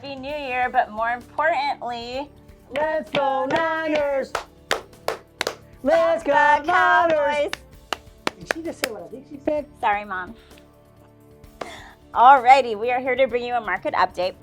Happy New Year, but more importantly, let's go Niners! Let's go Cowboys! Did she just say what I think she said? Sorry, Mom. Alrighty, we are here to bring you a market update.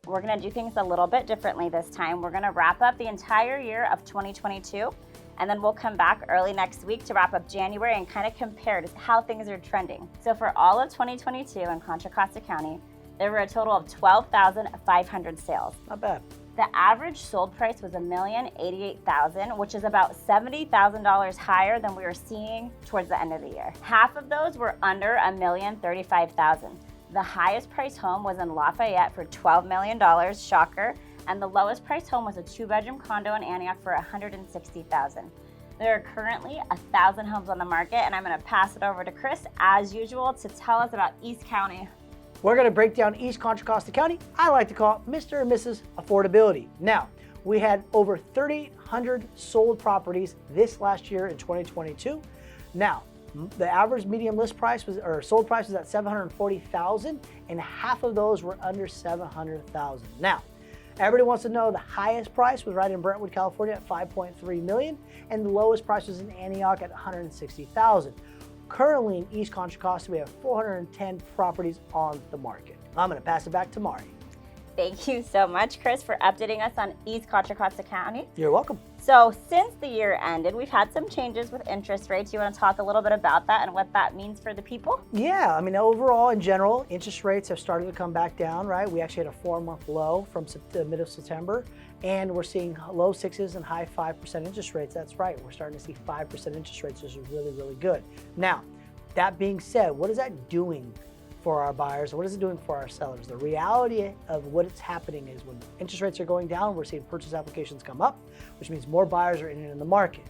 We're going to do things a little bit differently this time. We're going to wrap up the entire year of 2022, and then we'll come back early next week to wrap up January and kind of compare to how things are trending. So for all of 2022 in Contra Costa County, there were a total of 12,500 sales. Not bad. The average sold price was $1,088,000, which is about $70,000 higher than we were seeing towards the end of the year. Half of those were under $1,035,000. The highest priced home was in Lafayette for $12 million, shocker, and the lowest priced home was a 2-bedroom condo in Antioch for $160,000. There are currently 1,000 homes on the market, and I'm going to pass it over to Chris, as usual, to tell us about East County. We're going to break down East Contra Costa County. I like to call it Mr. and Mrs. Affordability. Now, we had over 3,800 sold properties this last year in 2022. Now, the average median list price was, or sold price was at $740,000, and half of those were under $700,000. Now, everybody wants to know the highest price was right in Brentwood, California at $5.3 million, and the lowest price was in Antioch at $160,000. Currently in East Contra Costa, we have 410 properties on the market. I'm going to pass it back to Mari. Thank you so much, Chris, for updating us on East Contra Costa County. You're welcome. So since the year ended, we've had some changes with interest rates. You want to talk a little bit about that and what that means for the people? Yeah, I mean, overall, in general, interest rates have started to come back down, right? We actually had a 4-month low from the mid of September, and we're seeing low 6s and high 5% interest rates. That's right, we're starting to see 5% interest rates, which is really, really good. Now, that being said, what is that doing for our buyers? What is it doing for our sellers? The reality of what's happening is when interest rates are going down, we're seeing purchase applications come up, which means more buyers are in the market.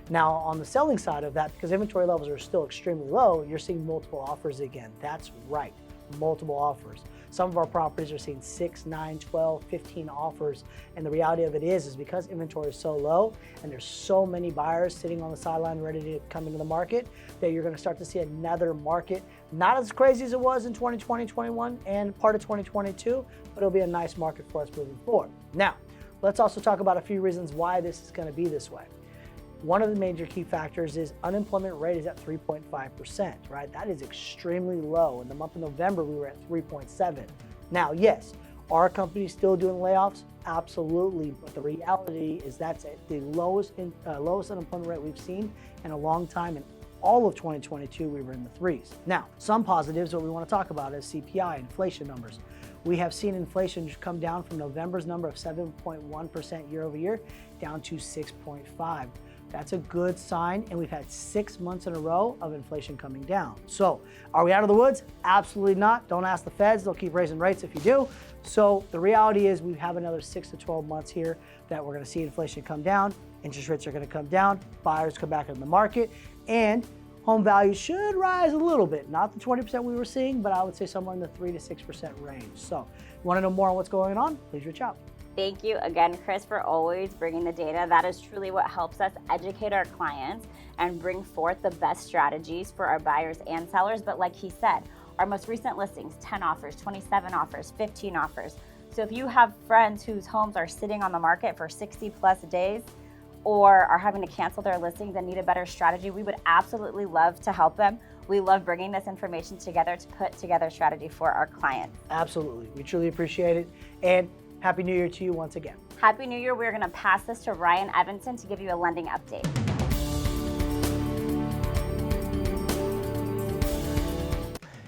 Now, on the selling side of that, because inventory levels are still extremely low, you're seeing multiple offers again. That's right, multiple offers. Some of our properties are seeing 6, 9, 12, 15 offers. And the reality of it is because inventory is so low and there's so many buyers sitting on the sideline ready to come into the market, that you're going to start to see another market, not as crazy as it was in 2020, 21 and part of 2022, but it'll be a nice market for us moving forward. Now, let's also talk about a few reasons why this is going to be this way. One of the major key factors is unemployment rate is at 3.5%, right? That is extremely low. In the month of November, we were at 3.7. Now, yes, are companies still doing layoffs? Absolutely, but the reality is that's at the lowest unemployment rate we've seen in a long time. In all of 2022, we were in the 3s. Now, some positives, what we want to talk about is CPI, inflation numbers. We have seen inflation come down from November's number of 7.1% year over year down to 6.5%. That's a good sign, and we've had 6 months in a row of inflation coming down. So are we out of the woods? Absolutely not. Don't ask the feds. They'll keep raising rates if you do. So the reality is we have another 6 to 12 months here that we're going to see inflation come down. Interest rates are going to come down. Buyers come back in the market, and home values should rise a little bit. Not the 20% we were seeing, but I would say somewhere in the 3 to 6% range. So you want to know more on what's going on? Please reach out. Thank you again, Chris, for always bringing the data. That is truly what helps us educate our clients and bring forth the best strategies for our buyers and sellers. But like he said, our most recent listings, 10 offers, 27 offers, 15 offers. So if you have friends whose homes are sitting on the market for 60 plus days or are having to cancel their listings and need a better strategy, we would absolutely love to help them. We love bringing this information together to put together a strategy for our clients. Absolutely. We truly appreciate it. And Happy New Year to you once again. Happy New Year. We're going to pass this to Ryan Evanson to give you a lending update.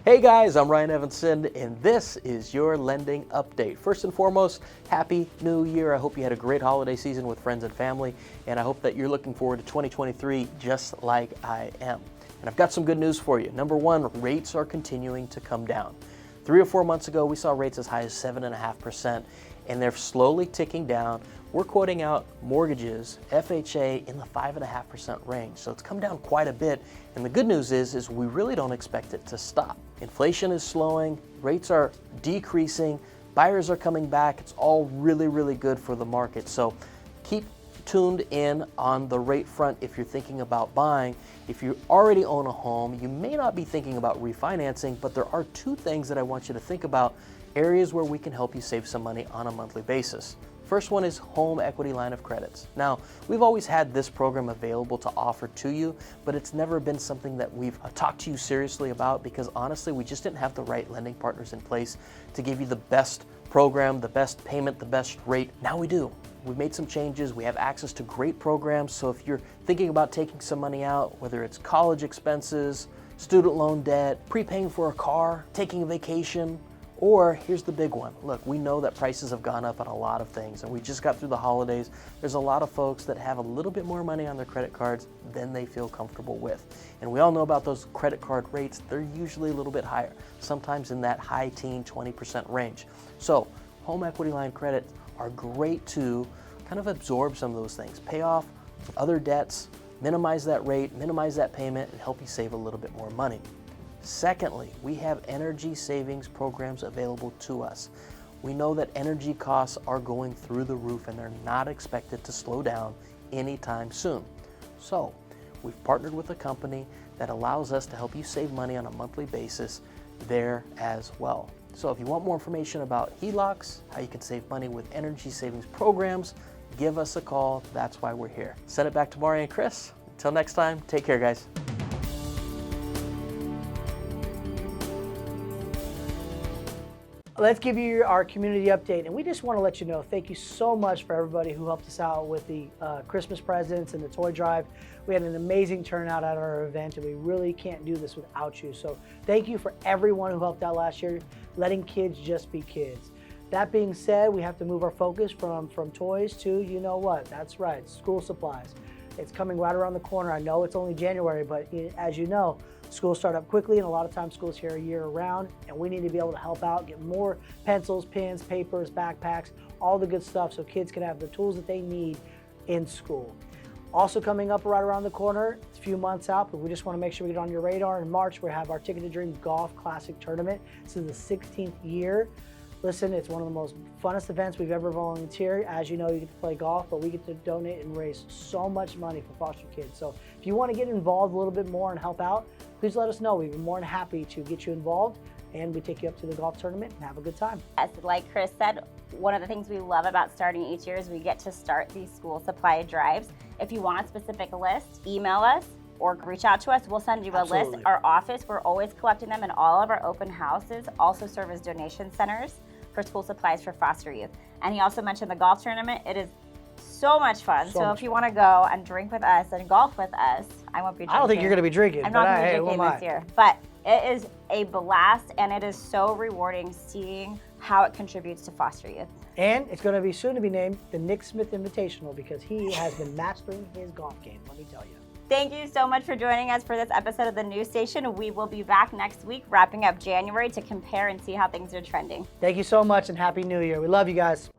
Hey guys, I'm Ryan Evanson, and this is your lending update. First and foremost, Happy New Year. I hope you had a great holiday season with friends and family, and I hope that you're looking forward to 2023 just like I am. And I've got some good news for you. Number one, rates are continuing to come down. 3 or 4 months ago, we saw rates as high as 7.5%, and they're slowly ticking down. We're quoting out mortgages, FHA, in the 5.5% range. So it's come down quite a bit. And the good news is we really don't expect it to stop. Inflation is slowing, rates are decreasing, buyers are coming back. It's all really, really good for the market. So keep tuned in on the rate front if you're thinking about buying. If you already own a home, you may not be thinking about refinancing, but there are two things that I want you to think about, areas where we can help you save some money on a monthly basis. First one is home equity line of credits. Now, we've always had this program available to offer to you, but it's never been something that we've talked to you seriously about because honestly, we just didn't have the right lending partners in place to give you the best program, the best payment, the best rate. Now we do. We've made some changes. We have access to great programs. So if you're thinking about taking some money out, whether it's college expenses, student loan debt, prepaying for a car, taking a vacation, or here's the big one. Look, we know that prices have gone up on a lot of things and we just got through the holidays. There's a lot of folks that have a little bit more money on their credit cards than they feel comfortable with. And we all know about those credit card rates. They're usually a little bit higher, sometimes in that high teen, 20% range. So home equity line credits are great to kind of absorb some of those things, pay off other debts, minimize that rate, minimize that payment, and help you save a little bit more money. Secondly, we have energy savings programs available to us. We know that energy costs are going through the roof and they're not expected to slow down anytime soon. So we've partnered with a company that allows us to help you save money on a monthly basis there as well. So if you want more information about HELOCs, how you can save money with energy savings programs, give us a call. That's why we're here. Send it back to Mari and Chris. Until next time, take care, guys. Let's give you our community update, and we just want to let you know, thank you so much for everybody who helped us out with the Christmas presents and the toy drive. We had an amazing turnout at our event, and we really can't do this without you. So thank you for everyone who helped out last year, letting kids just be kids. That being said, we have to move our focus from toys to, you know what, that's right, school supplies. It's coming right around the corner. I know it's only January, but as you know, schools start up quickly, and a lot of times schools here year round, and we need to be able to help out, get more pencils, pens, papers, backpacks, all the good stuff so kids can have the tools that they need in school. Also coming up right around the corner, it's a few months out, but we just want to make sure we get on your radar. In March, we have our Ticket to Dream Golf Classic Tournament. This is the 16th year. Listen, it's one of the most funnest events we've ever volunteered. As you know, you get to play golf, but we get to donate and raise so much money for foster kids. So if you want to get involved a little bit more and help out, please let us know. We'd be more than happy to get you involved, and we take you up to the golf tournament and have a good time. Yes, like Chris said, one of the things we love about starting each year is we get to start these school supply drives. If you want a specific list, email us or reach out to us. We'll send you a list. Our office, we're always collecting them, and all of our open houses also serve as donation centers for school supplies for foster youth. And he also mentioned the golf tournament. It is so much fun. So if you want to go and drink with us and golf with us, I won't be drinking. I don't think you're going to be drinking. I'm not going to be drinking this year. But it is a blast, and it is so rewarding seeing how it contributes to foster youth. And it's going to be soon to be named the Nick Smith Invitational because he has been mastering his golf game, let me tell you. Thank you so much for joining us for this episode of the News Station. We will be back next week, wrapping up January to compare and see how things are trending. Thank you so much, and Happy New Year. We love you guys.